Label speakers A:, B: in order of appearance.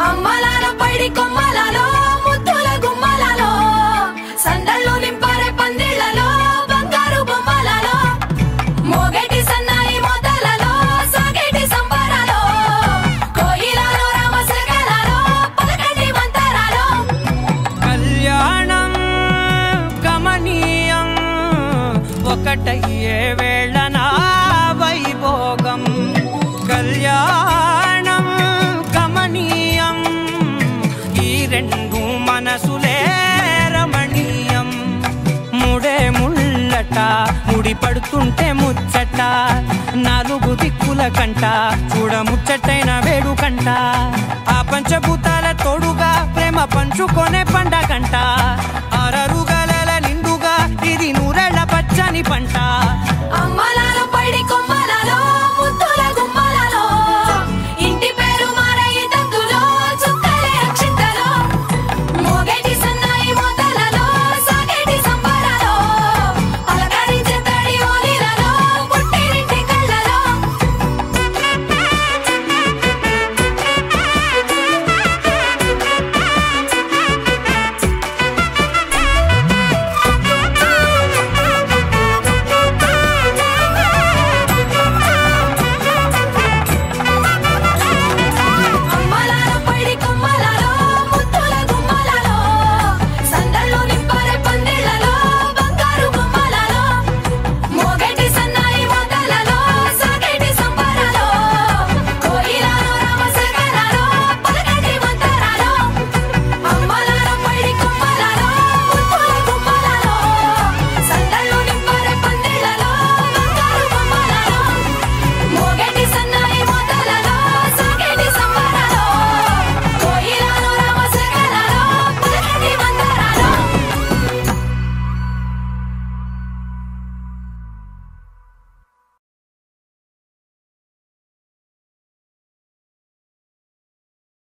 A: అమ్మలాల పైడి కొమ్మలలో ముద్దుల గుమ్మలలో సందళ్ళు నింపారే పందిళ్లలో బంగారు బొమ్మలలో మోగేటి సన్నాయి మోతలలో సాగేటి సంబరాలో కోయిలలో రామసగలలో పలకటి మంతరాలో
B: కళ్యాణం గమనీయం ఒకటయ్యే వేళన వైభోగం కళ్యాణం గమనీయం ఈ రెండు మనసులే రమణీయం ముడే ముళ్ళట ముడి పడుతుంటే ముచ్చట నాలుగు దిక్కుల కంట చూడ ముచ్చటైన వేడుకంట ఆ పంచభూతాల తోడుగా ప్రేమ పంచుకొనే పండగంట ఆరరుగల నిండుగా ఇది నూరెళ్ళ పచ్చని పంట